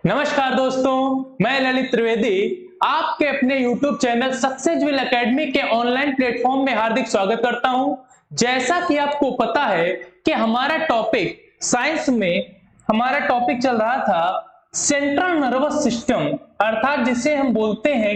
नमस्कार दोस्तों, मैं ललित त्रिवेदी आपके अपने YouTube चैनल सक्सेसफुल एकेडमी के ऑनलाइन प्लेटफॉर्म में हार्दिक स्वागत करता हूं। जैसा कि आपको पता है कि हमारा टॉपिक साइंस में हमारा टॉपिक चल रहा था सेंट्रल नर्वस सिस्टम, अर्थात जिसे हम बोलते हैं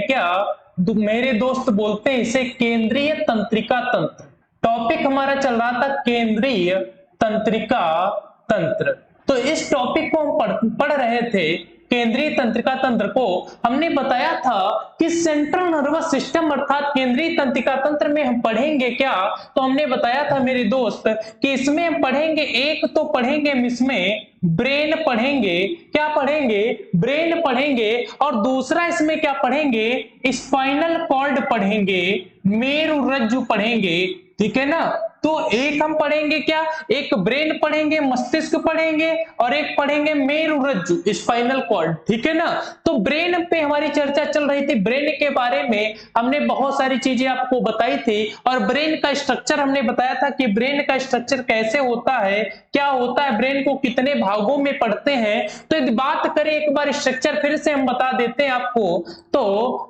मेरे दोस्त बोलते हैं इसे केंद्रीय तंत्रिका तंत्र। टॉपिक हमारा चल रहा था केंद्रीय तंत्रिका तंत्र। तो इस टॉपिक को हम पढ़ रहे थे केंद्रीय तंत्रिका तंत्र को। हमने बताया था कि सेंट्रल नर्वस सिस्टम अर्थात केंद्रीय तंत्रिका तंत्र में हम पढ़ेंगे क्या। तो हमने बताया था मेरे दोस्त कि इसमें हम पढ़ेंगे, एक तो पढ़ेंगे हम इसमें ब्रेन पढ़ेंगे, क्या पढ़ेंगे, ब्रेन पढ़ेंगे, और दूसरा इसमें क्या पढ़ेंगे, स्पाइनल कॉर्ड पढ़ेंगे, मेरुरज्जु पढ़ेंगे, ठीक है ना। तो एक हम पढ़ेंगे क्या, एक ब्रेन पढ़ेंगे, मस्तिष्क पढ़ेंगे, और एक पढ़ेंगे मेरुरज्जु स्पाइनल कॉर्ड, ठीक है ना। तो ब्रेन पे हमारी चर्चा चल रही थी। ब्रेन के बारे में हमने बहुत सारी चीजें आपको बताई थी, और ब्रेन का स्ट्रक्चर हमने बताया था कि ब्रेन का स्ट्रक्चर कैसे होता है, क्या होता है, ब्रेन को कितने भागों में पढ़ते हैं। तो यदि बात करें एक बार स्ट्रक्चर फिर से हम बता देते हैं आपको। तो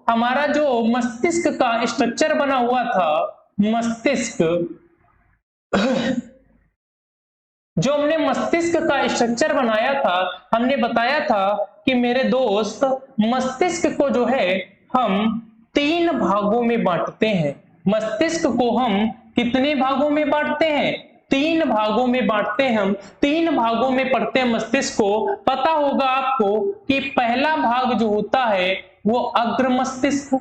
हमारा जो मस्तिष्क का स्ट्रक्चर बना हुआ था, मस्तिष्क जो हमने मस्तिष्क का स्ट्रक्चर बनाया था, हमने बताया था कि मेरे दोस्त मस्तिष्क को जो है हम 3 भागों में बांटते हैं। मस्तिष्क को हम कितने भागों में बांटते हैं, 3 भागों में बांटते हैं। हम 3 भागों में पढ़ते हैं मस्तिष्क को। पता होगा आपको कि पहला भाग जो होता है वो अग्र मस्तिष्क,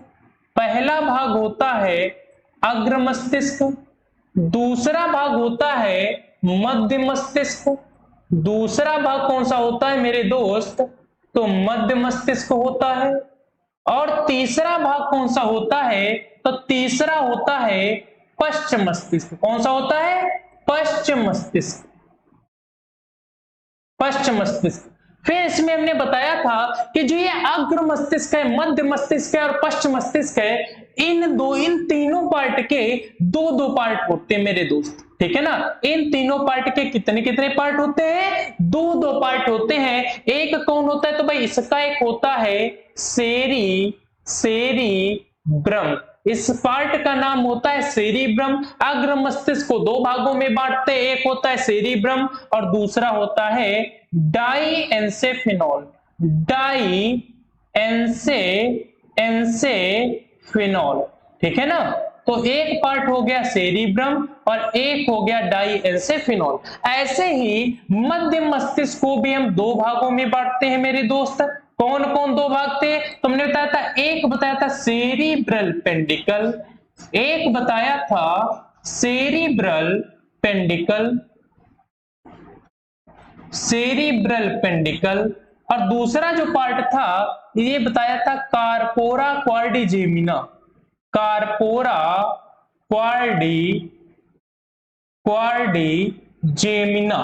पहला भाग होता है अग्र मस्तिष्क, दूसरा भाग होता है मध्य मस्तिष्क। दूसरा भाग कौन सा होता है मेरे दोस्त, तो मध्य मस्तिष्क होता है। और तीसरा भाग कौन सा होता है, तो तीसरा होता है पश्च मस्तिष्क। कौन सा होता है, पश्च मस्तिष्क, पश्च मस्तिष्क। फिर इसमें हमने बताया था कि जो ये अग्र मस्तिष्क है, मध्य मस्तिष्क है और पश्च मस्तिष्क है, इन तीनों पार्ट के दो पार्ट होते हैं मेरे दोस्त, ठीक है ना। इन तीनों पार्ट के कितने कितने पार्ट होते हैं, दो पार्ट होते हैं। एक कौन होता है, तो भाई इसका एक होता है सेरिब्रम, इस पार्ट का नाम होता है सेरिब्रम। अग्र मस्तिष्क को 2 भागों में बांटते हैं, एक होता है सेरिब्रम और दूसरा होता है डाईएन्सेफिनॉल, डाईएन्सेफिनॉल, ठीक है ना। तो एक पार्ट हो गया सेरिब्रम और एक हो गया डाईएन्सेफिनॉल। ऐसे ही मध्य मस्तिष्क को भी हम 2 भागों में बांटते हैं मेरे दोस्त। कौन कौन 2 भाग थे, तुमने बताया था, एक बताया था सेरिब्रल पेंडिकल, एक बताया था सेरिब्रल पेंडिकल, सेरिब्रल पेंडिकल, और दूसरा जो पार्ट था ये बताया था कार्पोरा क्वाड्रिजेमिना, कार्पोरा क्वाड्रिजेमिना।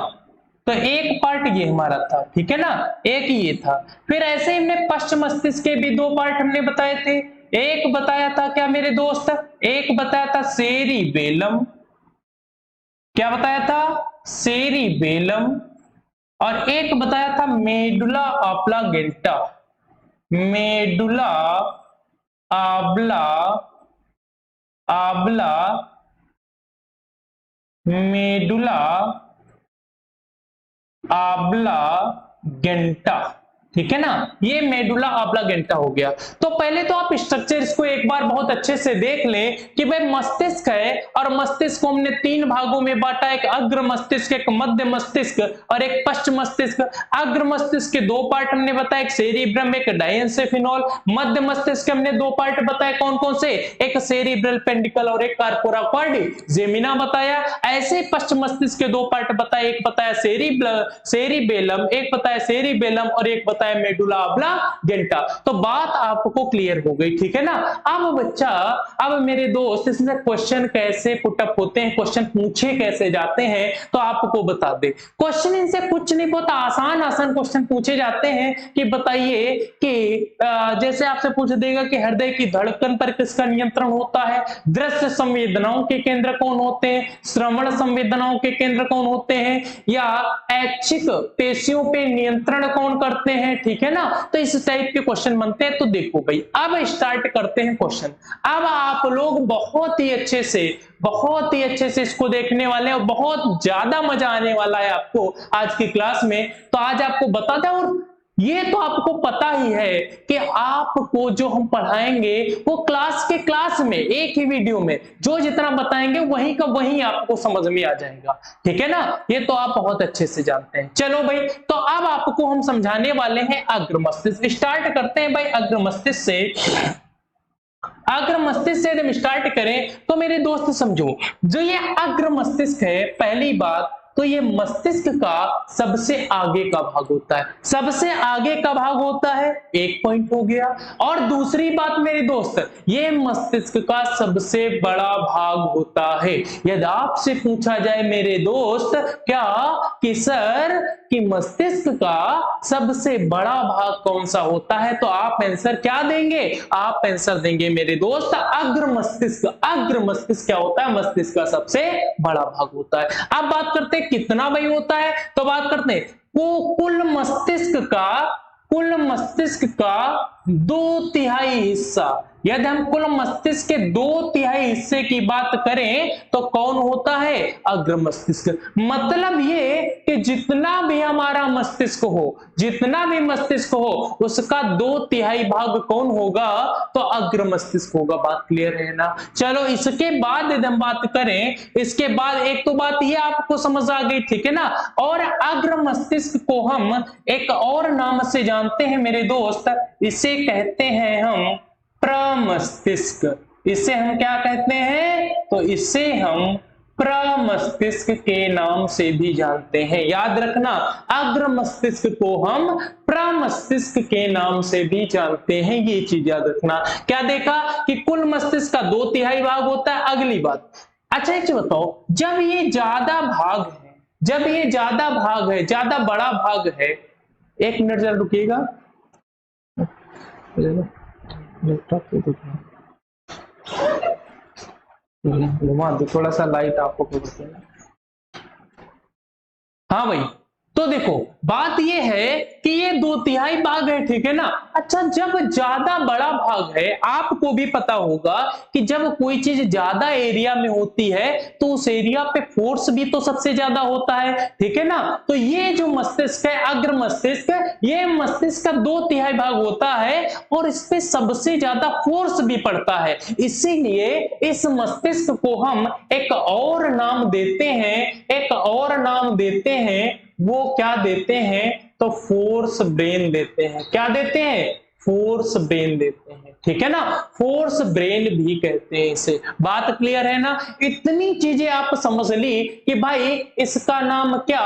तो एक पार्ट ये हमारा था, ठीक है ना, एक ये था। फिर ऐसे ही हमने पश्च मस्तिष्क के भी 2 पार्ट हमने बताए थे। एक बताया था क्या मेरे दोस्त, एक बताया था सेरिबेलम, क्या बताया था, सेरिबेलम, और एक बताया था medulla oblongata, medulla medulla oblongata, ठीक है ना। ये मेडुला ऑब्लांगेटा हो गया। तो पहले तो आप स्ट्रक्चर इसको एक बार बहुत अच्छे से देख लें कि भाई मस्तिष्क है, और मस्तिष्क को हमने 3 भागों में बांटा, एक अग्र मस्तिष्क, एक मध्य मस्तिष्क और एक पश्च मस्तिष्क। अग्र मस्तिष्क के 2 पार्ट हमने बताया, एक सेरिब्रम, एक डाईएन्सेफिनॉल। मध्य मस्तिष्क के हमने 2 पार्ट बताए, कौन कौन से, एक सेरिब्रल पेंडिकल और एक कार्पोरा क्वाड्रिजेमिना बताया। ऐसे पश्च मस्तिष्क के 2 पार्ट बताए, एक बताया सेरिबेलम, एक बताया सेरिबेलम और एक बताया मेडुला ऑब्लांगेटा। तो बात आपको क्लियर हो गई, ठीक है ना। अब बच्चा, अब मेरे दोस्त इसमें क्वेश्चन कैसे पुटअप होते हैं, क्वेश्चन पूछे कैसे जाते हैं, तो आपको बता दे। क्वेश्चन इनसे कुछ नहीं, बहुत आसान आसान क्वेश्चन पूछे जाते हैं कि बताइए कि जैसे आपसे पूछ देगा कि हृदय की धड़कन पर किसका नियंत्रण होता है, दृश्य संवेदनाओं के केंद्र कौन होते हैं, श्रवण संवेदनाओं के केंद्र कौन होते हैं, या ऐच्छिक पेशियों पे नियंत्रण कौन करते हैं, हैं, ठीक है ना। तो इस टाइप के क्वेश्चन बनते हैं। तो देखो भाई, अब स्टार्ट करते हैं क्वेश्चन। अब आप लोग बहुत ही अच्छे से इसको देखने वाले हैं और बहुत ज्यादा मजा आने वाला है आपको आज की क्लास में। तो आज आपको बता दें, और ये तो आपको पता ही है कि आपको जो हम पढ़ाएंगे वो क्लास में एक ही वीडियो में जो जितना बताएंगे वहीं का वहीं आपको समझ में आ जाएगा, ठीक है ना। ये तो आप बहुत अच्छे से जानते हैं। चलो भाई, तो अब आपको हम समझाने वाले हैं अग्र मस्तिष्क। स्टार्ट करते हैं भाई अग्र मस्तिष्क से। अग्र मस्तिष्क से जब स्टार्ट करें तो मेरे दोस्त समझो, जो ये अग्र मस्तिष्क है, पहली बात तो ये मस्तिष्क का सबसे आगे का भाग होता है। सबसे आगे का भाग होता है, एक पॉइंट हो गया। और दूसरी बात मेरे दोस्त, ये मस्तिष्क का सबसे बड़ा भाग होता है। यदि आपसे पूछा जाए मेरे दोस्त क्या कि सर कि मस्तिष्क का सबसे बड़ा भाग कौन सा होता है, तो आप आंसर क्या देंगे? आप आंसर देंगे मेरे दोस्त अग्र मस्तिष्क। अग्र मस्तिष्क क्या होता है? मस्तिष्क का सबसे बड़ा भाग होता है। अब बात करते हैं कितना भाई होता है, तो बात करते हैं कुल मस्तिष्क का 2/3 हिस्सा। यदि हम कुल मस्तिष्क के 2/3 हिस्से की बात करें तो कौन होता है? अग्र मस्तिष्क। मतलब ये कि जितना भी हमारा मस्तिष्क हो उसका 2/3 भाग कौन होगा? तो अग्र मस्तिष्क होगा। बात क्लियर है ना। चलो इसके बाद यदि हम बात करें, इसके बाद एक तो बात ये आपको समझ आ गई, ठीक है ना। और अग्र मस्तिष्क को हम एक और नाम से जानते हैं मेरे दोस्त, इसे कहते हैं हम प्रमस्तिष्क। इसे हम क्या कहते हैं? तो इसे हम प्रमस्तिष्क के नाम से भी जानते हैं। याद रखना, अग्र मस्तिष्क को हम प्रमस्तिष्क के नाम से भी जानते हैं। ये चीज याद रखना। क्या देखा कि कुल मस्तिष्क का 2/3 भाग होता है। अगली बात, अच्छा एक चीज बताओ, जब ये ज्यादा बड़ा भाग है, एक मिनट जरा रुकिएगा, थोड़ा सा लाइट आपको। हाँ भाई, तो देखो बात ये है कि ये 2/3 भाग है, ठीक है ना। अच्छा, जब ज्यादा बड़ा भाग है, आपको भी पता होगा कि जब कोई चीज ज्यादा एरिया में होती है तो उस एरिया पे फोर्स भी तो सबसे ज्यादा होता है, ठीक है ना। तो ये जो मस्तिष्क है, अग्र मस्तिष्क, ये मस्तिष्क का 2/3 भाग होता है और इस पे सबसे ज्यादा फोर्स भी पड़ता है। इसीलिए इस मस्तिष्क को हम एक और नाम देते हैं, वो क्या देते हैं? तो फोर्स ब्रेन देते हैं। क्या देते हैं? फोर्स ब्रेन देते हैं, ठीक है ना। फोर्स ब्रेन भी कहते हैं इसे। बात क्लियर है ना। इतनी चीजें आप समझ ली कि भाई इसका नाम क्या?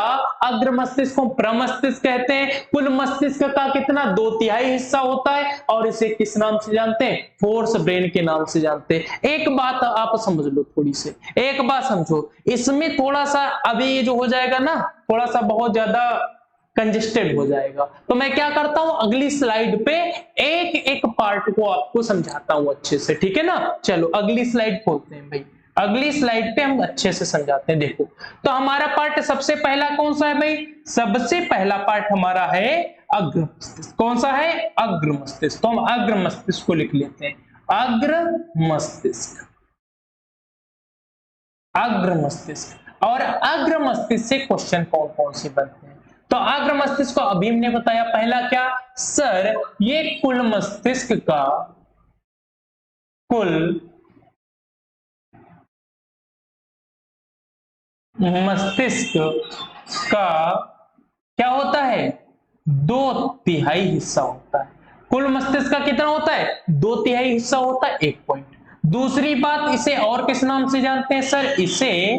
अग्र मस्तिष्क को प्रमस्तिष्क कहते हैं। कुल मस्तिष्क का कितना? 2/3 हिस्सा होता है और इसे किस नाम से जानते हैं? फोर्स ब्रेन के नाम से जानते हैं। एक बात आप समझ लो, थोड़ी सी एक बात समझो, इसमें थोड़ा सा अभी ये जो हो जाएगा ना, थोड़ा सा बहुत ज्यादा कंजेस्टेड हो जाएगा। तो मैं क्या करता हूं, अगली स्लाइड पे एक एक पार्ट को आपको समझाता हूं अच्छे से, ठीक है ना। चलो अगली स्लाइड खोलते हैं भाई। अगली स्लाइड पे हम अच्छे से समझाते हैं। देखो, तो हमारा पार्ट सबसे पहला कौन सा है भाई? सबसे पहला पार्ट हमारा है अग्र मस्तिष्क। कौन सा है? अग्र मस्तिष्क। तो हम अग्र मस्तिष्क को लिख लेते हैं, अग्र मस्तिष्क। अग्र मस्तिष्क। और अग्र मस्तिष्क से क्वेश्चन कौन कौन से बनते हैं? तो अग्र मस्तिष्क को अभी हमने बताया, पहला क्या सर? ये कुल मस्तिष्क का क्या होता है? 2/3 हिस्सा होता है। कुल मस्तिष्क का कितना होता है? 2/3 हिस्सा होता है, एक पॉइंट। दूसरी बात, इसे और किस नाम से जानते हैं सर? इसे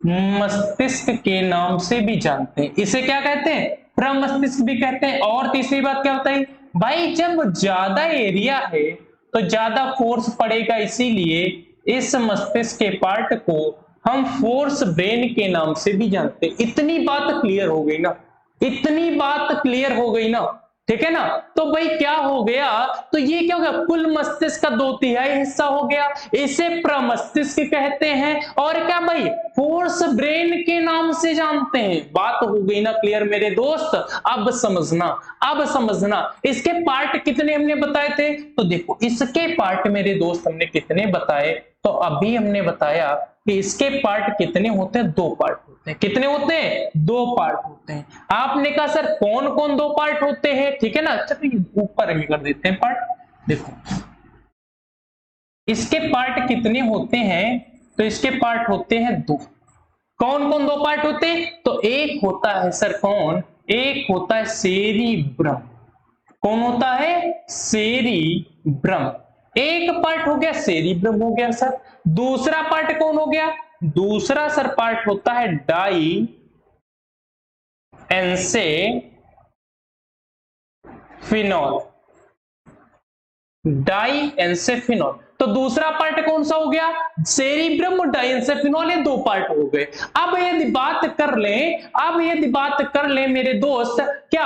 प्रमस्तिष्क के नाम से भी जानते हैं। इसे क्या कहते हैं? प्रमस्तिष्क भी कहते हैं। और तीसरी बात क्या होता है भाई? जब ज्यादा एरिया है तो ज्यादा फोर्स पड़ेगा, इसीलिए इस मस्तिष्क के पार्ट को हम फोर्स ब्रेन के नाम से भी जानते हैं। इतनी बात क्लियर हो गई ना? ठीक है ना। तो भाई क्या हो गया, तो ये क्या हो गया, कुल मस्तिष्क का 2/3 हिस्सा हो गया, इसे प्रमस्तिष्क कहते हैं। और क्या भाई, फोर्स ब्रेन के नाम से जानते हैं। बात हो गई ना क्लियर मेरे दोस्त। अब समझना, अब समझना इसके पार्ट कितने हमने बताए थे। तो देखो इसके पार्ट मेरे दोस्त हमने कितने बताए, तो अभी हमने बताया कि इसके पार्ट कितने होते हैं, 2 पार्ट होते हैं। कितने होते हैं, 2 पार्ट होते हैं। आपने कहा सर कौन कौन 2 पार्ट होते हैं, ठीक है ना। अच्छा तो ऊपर में कर देते हैं पार्ट। देखो इसके पार्ट कितने होते हैं, तो इसके पार्ट होते हैं 2। कौन कौन 2 पार्ट होते हैं, तो एक होता है सर कौन, एक होता है सेरिब्रम। कौन होता है, सेरिब्रम। एक पार्ट हो गया सेरिब्रम हो गया सर। दूसरा पार्ट कौन हो गया, दूसरा सर पार्ट होता है डाई एंसेफिनॉल। डाई एंसेफिनॉल, तो दूसरा पार्ट कौन सा हो गया, सेरिब्रम और डाइएंसेफिनॉल, ये 2 पार्ट हो गए। अब यदि बात कर लें, अब यदि बात कर लें मेरे दोस्त, क्या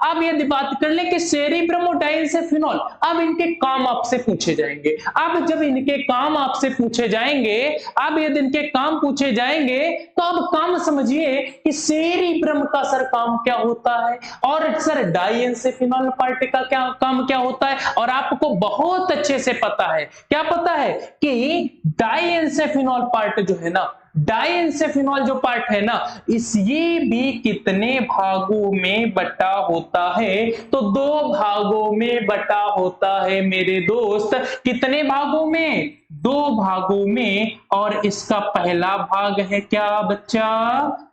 अब यदि बात कर लें कि सेरिब्रम और डाइएंसेफिनॉल, अब इनके काम आपसे पूछे जाएंगे। अब जब इनके काम आपसे पूछे जाएंगे, अब यदि इनके काम पूछे जाएंगे, तो अब काम समझिए कि सेरिब्रम का सर काम क्या होता है, और सर डाइएंसेफिनॉल पार्ट का क्या काम क्या होता है। और आपको बहुत अच्छे से पता है, क्या पता है कि डाइएंसेफिनॉल पार्ट जो है ना, डाइएंसेफिनॉल जो पार्ट है ना, ये भी कितने भागों में बटा होता है, तो 2 भागों में बटा होता है मेरे दोस्त। कितने भागों में, 2 भागों में। और इसका पहला भाग है क्या बच्चा,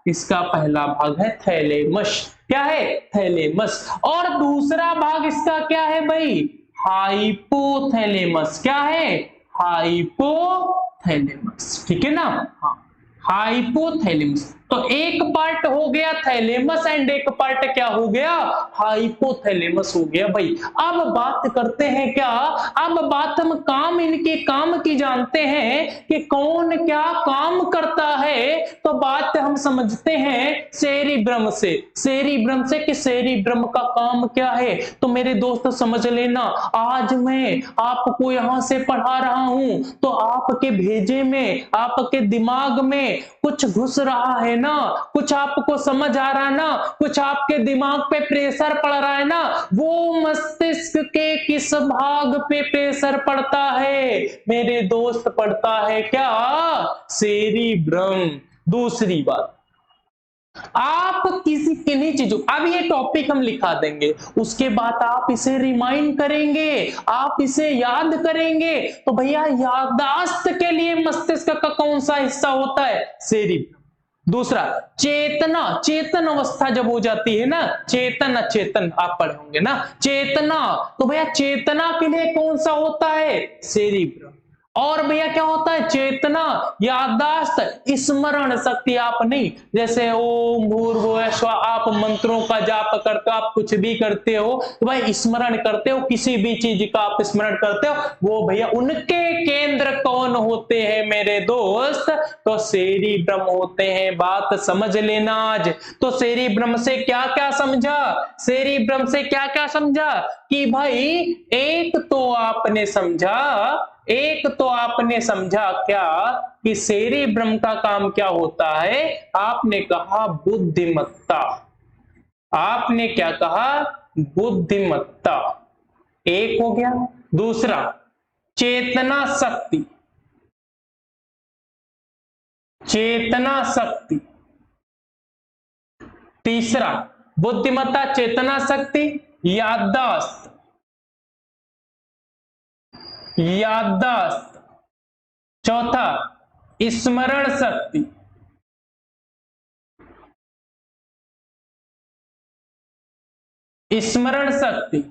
इसका पहला भाग है थैलेमस। क्या है, थैलेमस। और दूसरा भाग इसका क्या है भाई, हाइपोथैलेमस। क्या है, हाइपोथैलेमस, ठीक है ना। हाँ, हाइपोथैलेमस। तो एक पार्ट हो गया थैलेमस एंड एक पार्ट क्या हो गया, हाइपोथैलेमस हो गया भाई। अब बात करते हैं क्या, अब बात हम काम, इनके काम की जानते हैं कि कौन क्या काम करता है। तो बात हम समझते हैं सेरिब्रम से, सेरिब्रम से कि सेरिब्रम का काम क्या है। तो मेरे दोस्त समझ लेना, आज मैं आपको यहां से पढ़ा रहा हूं, तो आपके भेजे में, आपके दिमाग में कुछ घुस रहा है ना, कुछ आपको समझ आ रहा है ना, कुछ आपके दिमाग पे प्रेशर पड़ रहा है ना। वो मस्तिष्क के किस भाग पे प्रेशर पड़ता है मेरे दोस्त, पड़ता है क्या, सेरिब्रम। दूसरी बात, आप किसी किन्हीं चीजों, अब ये टॉपिक हम लिखा देंगे, उसके बाद आप इसे रिमाइंड करेंगे, आप इसे याद करेंगे। तो भैया याददाश्त के लिए मस्तिष्क का कौन सा हिस्सा होता है, सेरिब्रम। दूसरा, चेतना, चेतन अवस्था जब हो जाती है ना, चेतन अचेतन आप पढ़े होंगे ना, चेतना, तो भैया चेतना के लिए कौन सा होता है, सेरिब्रम। और भैया क्या होता है, चेतना, याददाश्त, स्मरण शक्ति। आप नहीं, जैसे ओम भूर्भुवः स्वः, आप मंत्रों का जाप करते हो, आप कुछ भी करते हो, तो भाई स्मरण करते हो, किसी भी चीज का आप स्मरण करते हो, वो भैया उनके केंद्र कौन होते हैं मेरे दोस्त, तो सेरिब्रम होते हैं। बात समझ लेना आज। तो सेरिब्रम से क्या क्या समझा, सेरिब्रम से क्या क्या समझा, कि भाई एक तो आपने समझा, एक तो आपने समझा क्या, कि सेरिब्रम का काम क्या होता है, आपने कहा बुद्धिमत्ता। आपने क्या कहा, बुद्धिमत्ता, एक हो गया। दूसरा, चेतना शक्ति, चेतना शक्ति। तीसरा, बुद्धिमत्ता, चेतना शक्ति, याददाश्त, याददाश्त। चौथा, स्मरण शक्ति। स्मरण शक्ति।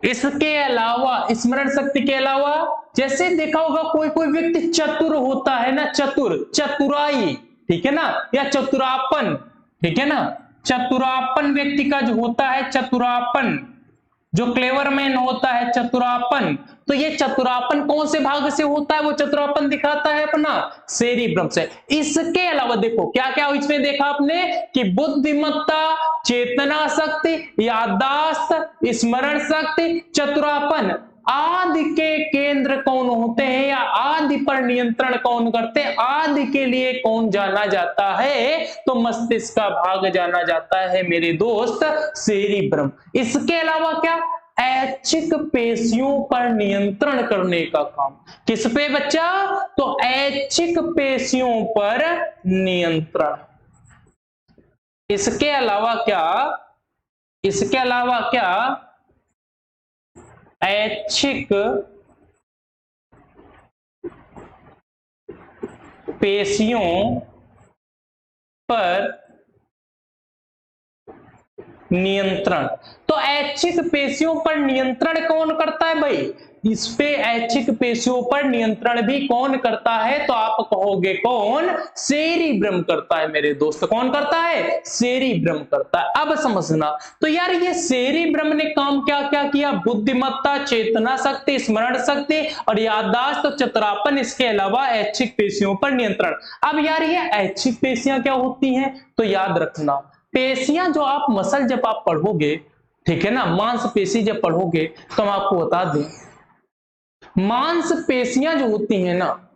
इसके अलावा, स्मरण शक्ति के अलावा, जैसे देखा होगा कोई कोई व्यक्ति चतुर होता है ना, चतुर, चतुराई, ठीक है ना, या चतुरापन, ठीक है ना, चतुरापन व्यक्ति का जो होता है, चतुरापन, जो क्लेवर मैन होता है, चतुरापन। तो ये चतुरापन कौन से भाग से होता है, वो चतुरापन दिखाता है अपना सेरिब्रम से। इसके अलावा देखो क्या क्या इसमें देखा आपने, कि बुद्धिमत्ता, चेतना शक्ति, याददाश्त, स्मरण शक्ति, चतुरापन आदि के केंद्र कौन होते हैं या आदि पर नियंत्रण कौन करते हैं, आदि के लिए कौन जाना जाता है, तो मस्तिष्क का भाग जाना जाता है मेरे दोस्त सेरिब्रम। इसके अलावा क्या, ऐच्छिक पेशियों पर नियंत्रण करने का काम। किस पे बच्चा, तो ऐच्छिक पेशियों पर नियंत्रण। इसके अलावा क्या, इसके अलावा क्या, ऐच्छिक पेशियों पर नियंत्रण। तो ऐच्छिक पेशियों पर नियंत्रण कौन करता है भाई, इस पे ऐच्छिक पेशियों पर नियंत्रण भी कौन करता है, तो आप कहोगे कौन, सेरिब्रम करता है मेरे दोस्त। कौन करता है, सेरिब्रम करता है। अब समझना, तो यार ये सेरिब्रम ने काम क्या क्या किया, बुद्धिमत्ता, चेतना शक्ति, स्मरण शक्ति और याददाश्त और चतुरापन, इसके अलावा ऐच्छिक पेशियों पर नियंत्रण। अब यार ये ऐच्छिक पेशियां क्या होती हैं, तो याद रखना, पेशियां जो आप मसल जब आप पढ़ोगे, ठीक है ना, मांसपेशी जब पढ़ोगे तो हम आपको बता दें, मांसपेशियां जो होती हैं ना,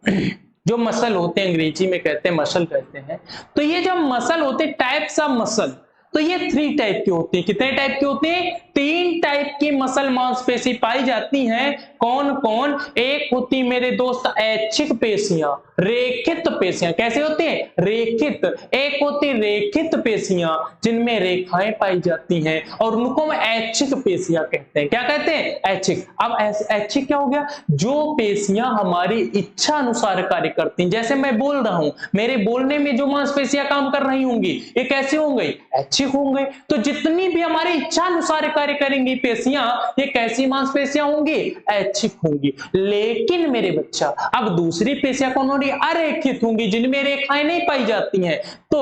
जो मसल होते हैं, अंग्रेजी में कहते हैं मसल कहते हैं, तो ये जो मसल होते हैं, टाइप्स ऑफ मसल, तो ये 3 टाइप के होते हैं। कितने टाइप के होते हैं, 3 टाइप की मसल मांसपेशी पाई जाती हैं। कौन कौन, एक होती मेरे दोस्त ऐच्छिक पेशियां, रेखित पेशियां। कैसे होती हैं, रेखित। एक होती रेखित पेशियां जिनमें रेखाएं पाई जाती हैं और उनको हम ऐच्छिक पेशियां कहते हैं। क्या कहते हैं, ऐच्छिक। अब ऐच्छिक क्या हो गया, जो पेशियां हमारी इच्छा अनुसार कार्य करती हैं। जैसे मैं बोल रहा हूं, मेरे बोलने में जो मांसपेशियां काम कर रही होंगी, ये कैसे होंगी, ऐच्छिक होंगे। तो जितनी भी हमारी इच्छा अनुसार कार्य करेंगी पेशियां, ये कैसी मांसपेशियां होंगी, ऐच्छिक होंगी। लेकिन मेरे बच्चा, अब दूसरी पेशियां कौन होंगी, अरेखित होंगी, जिनमें रेखाएं नहीं पाई जाती हैं, तो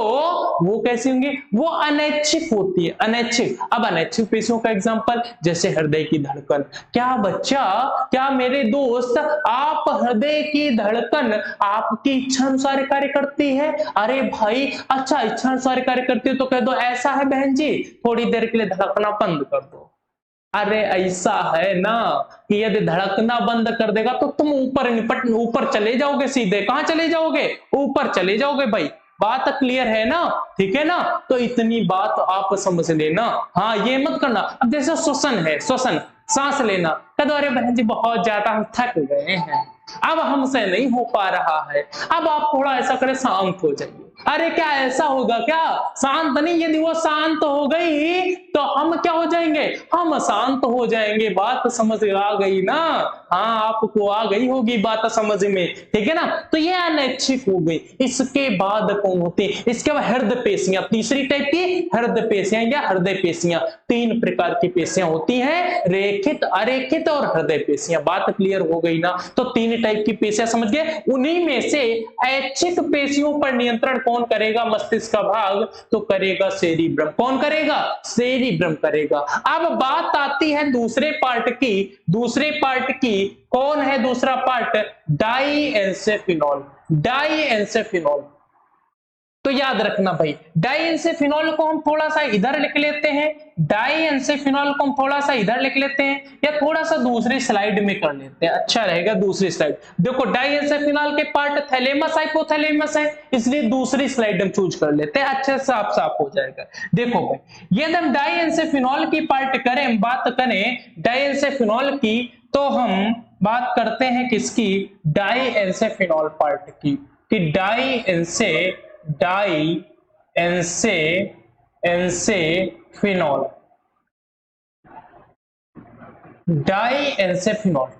वो कैसी होंगी, वो अनैच्छिक होती है, अनैच्छिक। अब अनैच्छिक पेशियों का एग्जांपल, जैसे हृदय की धड़कन। क्या बच्चा, क्या मेरे दोस्त, आप हृदय की धड़कन आपकी इच्छा अनुसार कार्य करती है? अरे भाई अच्छा, इच्छा अनुसार कार्य करती है तो कह दो ऐसा है बहन जी, थोड़ी देर के लिए धड़कना बंद कर दो। अरे ऐसा है ना कि यदि धड़कना बंद कर देगा तो तुम ऊपर चले जाओगे, सीधे कहां चले जाओगे, ऊपर चले जाओगे। भाई बात क्लियर है ना, ठीक है ना, तो इतनी बात आप समझ लेना। हाँ, ये मत करना। अब जैसे श्वसन है, श्वसन, सांस लेना, कह दो अरे बहन जी बहुत ज्यादा हम थक गए हैं, अब हमसे नहीं हो पा रहा है। अब आप थोड़ा ऐसा करें, शांत हो जाइए। अरे क्या ऐसा होगा क्या, शांत नहीं, यदि वो शांत हो गई तो हम क्या हो जाएंगे, हम शांत हो जाएंगे। बात समझ आ गई ना, हाँ आपको आ गई होगी बात समझ में, ठीक है ना। तो ये अनैच्छिक हो गई। इसके बाद कौन होते हैं, इसके बाद हृदय पेशियां, तीसरी टाइप की हृदय पेशियां या हृदय पेशियां। 3 प्रकार की पेशियां होती हैं, रेखित, अरेखित और हृदय पेशियां। बात क्लियर हो गई ना, तो 3 टाइप की पेशियां समझ गए। उन्हीं में से ऐच्छिक पेशियों पर नियंत्रण कौन करेगा, मस्तिष्क का भाग, तो करेगा सेरिब्रम। कौन करेगा, सेरिब्रम करेगा। अब बात आती है दूसरे पार्ट की, दूसरे पार्ट की। कौन है दूसरा पार्ट, डाईएन्सेफिनॉल। डाईएन्सेफिनॉल, तो याद रखना भाई, डाईएन्सेफिनॉल को हम थोड़ा सा इधर लिख लेते हैं, डाईएन्सेफिनॉल को हम थोड़ा सा इधर लिख लेते हैं, या थोड़ा सा दूसरी स्लाइड में कर लेते हैं, अच्छा रहेगा दूसरी स्लाइड। देखो डाईएन्सेफिनॉल के पार्ट थैलेमस हाइपोथैलेमस है, इसलिए दूसरी स्लाइड हम चूज कर लेते हैं, अच्छे से साफ साफ हो जाएगा। देखो भाई, यदि हम डाईएन्सेफिनॉल की पार्ट करें, हम बात करें डाईएन्सेफिनॉल की, तो हम बात करते हैं किसकी, डाईएन्सेफिनॉल पार्ट की, कि डाईएन्सेफिनॉल,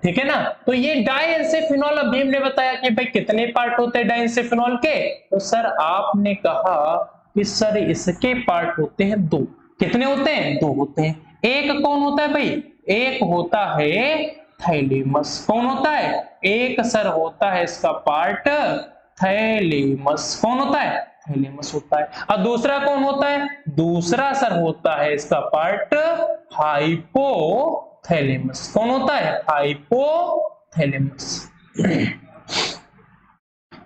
ठीक है ना। तो ये डाईएन्सेफिनॉल, अभी हमने बताया कि भाई कितने पार्ट होते हैं डाईएन्सेफिनॉल के, तो सर आपने कहा कि सर इसके पार्ट होते हैं 2। कितने होते हैं, 2 होते हैं। एक कौन होता है भाई, एक होता है थैलेमस। कौन होता है, एक सर होता है इसका पार्ट थैलेमस। कौन होता है, थैलेमस होता है। और दूसरा कौन होता है, दूसरा सर होता है इसका पार्ट हाइपोथैलेमस। कौन होता है, हाइपोथैलेमस।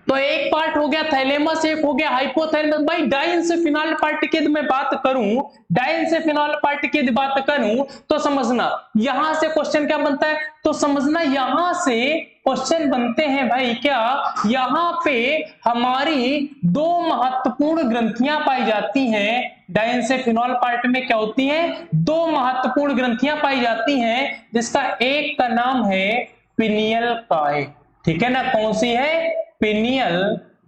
तो तो एक पार्ट हो गया थैलेमस, एक हो गया हाइपोथैलेमस। भाई डाइंसेफिनॉल पार्ट की मैं बात करूं, डाइंसेफिनॉल पार्ट की बात करूं तो समझना यहां से क्वेश्चन क्या बनता है, तो समझना यहां से क्वेश्चन बनते हैं भाई क्या, यहां पे हमारी दो महत्वपूर्ण ग्रंथियां पाई जाती हैं। डाइंसेफिनॉल पार्ट में क्या होती हैं, दो महत्वपूर्ण ग्रंथियां पाई जाती हैं, जिसका एक का नाम है पिनियल काय, ठीक है ना। कौन सी है, पिनियल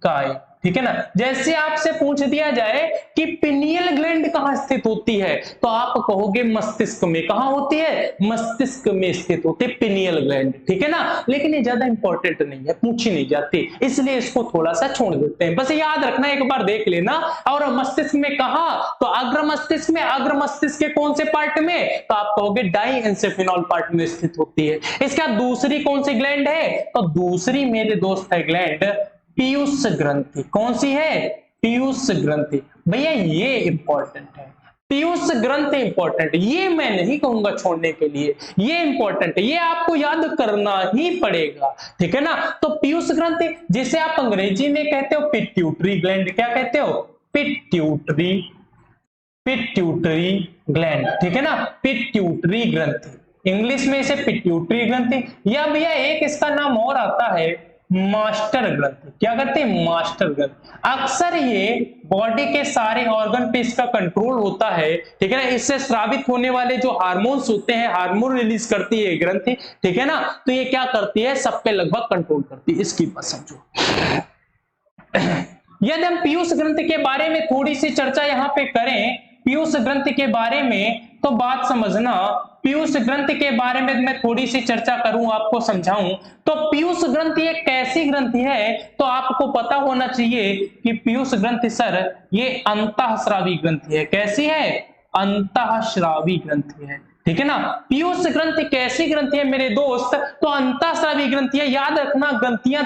काय, ठीक है ना। जैसे आपसे पूछ दिया जाए कि पिनियल ग्लैंड कहां स्थित होती है, तो आप कहोगे मस्तिष्क में। कहां होती है, मस्तिष्क में स्थित होती है पिनियल ग्लैंड, ठीक है ना। लेकिन ये ज्यादा इंपॉर्टेंट नहीं है, पूछी नहीं जाती, इसलिए इसको थोड़ा सा छोड़ देते हैं। बस याद रखना, एक बार देख लेना। और मस्तिष्क में कहा, तो अग्र मस्तिष्क में, अग्र मस्तिष्क के कौन से पार्ट में, तो आप कहोगे डाइंसेफिनॉल पार्ट में स्थित होती है। इसका दूसरी कौन सी ग्लैंड है, तो दूसरी मेरे दोस्त है ग्लैंड पीयूष ग्रंथि। कौन सी है, पीयूष ग्रंथि। भैया ये इंपॉर्टेंट है, पीयूष ग्रंथि इंपॉर्टेंट, ये मैं नहीं कहूंगा छोड़ने के लिए, ये इंपॉर्टेंट है, ये आपको याद करना ही पड़ेगा, ठीक है ना। तो पीयूष ग्रंथि, जिसे आप अंग्रेजी में कहते हो पिट्यूटरी ग्लैंड, क्या कहते हो, पिट्यूटरी, पिट्यूटरी ग्लैंड, ठीक है ना, पिट्यूटरी ग्रंथि, इंग्लिश में इसे पिट्यूटरी ग्रंथि। या भैया एक इसका नाम और आता है मास्टर ग्रंथि। क्या करते हैं, मास्टर ग्रंथि। अक्सर ये बॉडी के सारे ऑर्गन पे इसका कंट्रोल होता है, ठीक है ना। इससे स्रावित होने वाले जो हार्मोन्स होते हैं, हार्मोन रिलीज करती है ग्रंथि, ठीक है ना। तो ये क्या करती है, सब पे लगभग कंट्रोल करती है, इसकी बात समझो। यदि हम पीयूष ग्रंथि के बारे में थोड़ी सी चर्चा यहाँ पे करें, पीयूष ग्रंथि के बारे में, तो बात समझना, पीयूष ग्रंथि के बारे में मैं थोड़ी सी चर्चा करूं, आपको समझाऊं। तो पीयूष ग्रंथि एक कैसी ग्रंथि है, तो आपको पता होना चाहिए कि पीयूष ग्रंथि सर ये अंतःस्रावी ग्रंथि है। कैसी है, अंतःस्रावी ग्रंथि है, ठीक है ना। पीयूष ग्रंथि कैसी ग्रंथि है मेरे दोस्त, तो अंतःस्रावी ग्रंथियां। याद रखना ग्रंथियां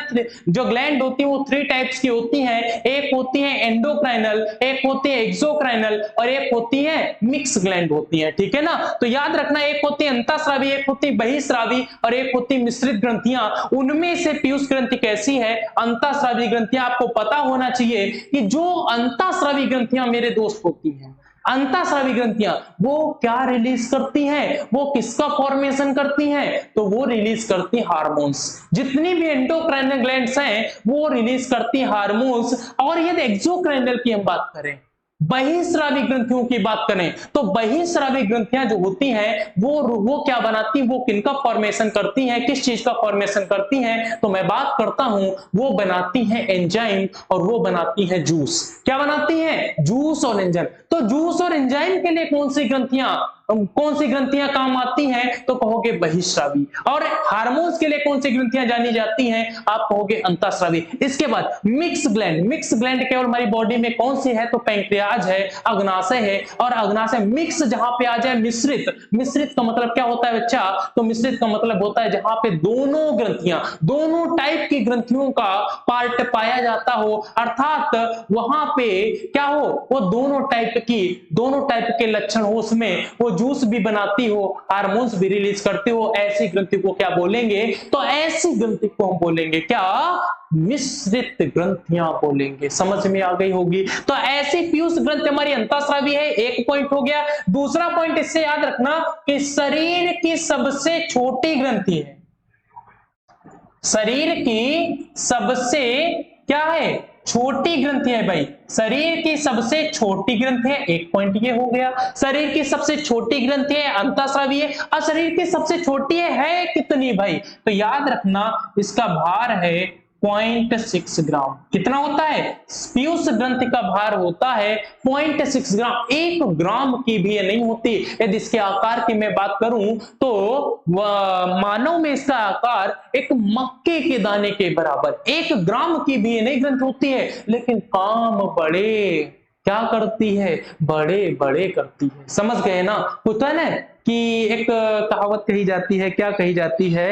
जो ग्लैंड होती है वो 3 टाइप्स की होती हैं, एक होती है एंडोक्राइनल, एक होती है एक्सोक्राइनल, और एक होती है मिक्स ग्लैंड होती है, ठीक है ना। तो याद रखना, एक होती है अंतःस्रावी, एक होती है बहिःस्रावी, और एक होती है मिश्रित ग्रंथियां। उनमें से पीयूष ग्रंथि कैसी है, अंतःस्रावी ग्रंथियां। आपको पता होना चाहिए कि जो अंतःस्रावी ग्रंथियां मेरे दोस्त होती हैं, अंतःस्रावी ग्रंथियां वो क्या रिलीज करती हैं, वो किसका फॉर्मेशन करती हैं, तो वो रिलीज करती हार्मोन्स। जितनी भी एंडोक्राइनल ग्लैंड्स हैं वो रिलीज करती हार्मोन्स। और यदि एक्सोक्राइनल की हम बात करें, बहिःस्रावी ग्रंथियों की बात करें, तो बहिःस्रावी ग्रंथियां जो होती हैं वो क्या बनाती, वो किनका फॉर्मेशन करती हैं, किस चीज का फॉर्मेशन करती हैं, तो मैं बात करता हूं वो बनाती हैं एंजाइम, और वो बनाती हैं जूस। क्या बनाती हैं, जूस और एंजाइम। तो जूस और एंजाइम के लिए कौन सी ग्रंथियां काम आती हैं, तो कहोगे बहिःस्रावी। और हार्मोन्स के लिए कौन सी ग्रंथियां जानी जाती हैं, आप कहोगे अंतःस्रावी। इसके बाद मिक्स ग्लैंड, मिक्स ग्लैंड केवल हमारी बॉडी में कौन सी है, तो पैंक्रियाज है, अग्नाशय है। और अग्नाशय मिक्स जहां पे आ जाए, मिश्रित, मिश्रित का मतलब क्या होता है बच्चा, तो मिश्रित का मतलब होता है जहां पे दोनों ग्रंथियां, दोनों टाइप की ग्रंथियों का पार्ट पाया जाता हो, अर्थात वहां पे क्या हो, वो दोनों टाइप के लक्षण हो, उसमें वो जूस भी बनाती हो, हार्मोन्स भी रिलीज करती हो, ऐसी ग्रंथि को क्या बोलेंगे, तो ऐसी ग्रंथि को हम बोलेंगे क्या, मिश्रित ग्रंथियां बोलेंगे। समझ में आ गई होगी। तो ऐसी पीयूष ग्रंथि हमारी अंतःस्रावी है, एक पॉइंट हो गया। दूसरा पॉइंट इससे याद रखना कि शरीर की सबसे छोटी ग्रंथि है, शरीर की सबसे क्या है, छोटी ग्रंथि है भाई, शरीर की सबसे छोटी ग्रंथि है, एक पॉइंट ये हो गया। शरीर की सबसे छोटी ग्रंथि है, अंतःस्रावी है। और शरीर की सबसे छोटी है कितनी भाई, तो याद रखना इसका भार है 0.6 ग्राम। कितना होता है, पीयूष ग्रंथि का भार होता है 0.6 ग्राम, 1 ग्राम की भी ये नहीं होती। यदि इसके आकार की मैं बात करूं तो मानव में इसका आकार एक मक्के के दाने के बराबर, 1 ग्राम की भी ये नहीं ग्रंथि होती है, लेकिन काम बड़े क्या करती है, बड़े बड़े करती है। समझ गए ना। होता है ना कि एक कहावत कही जाती है, क्या कही जाती है,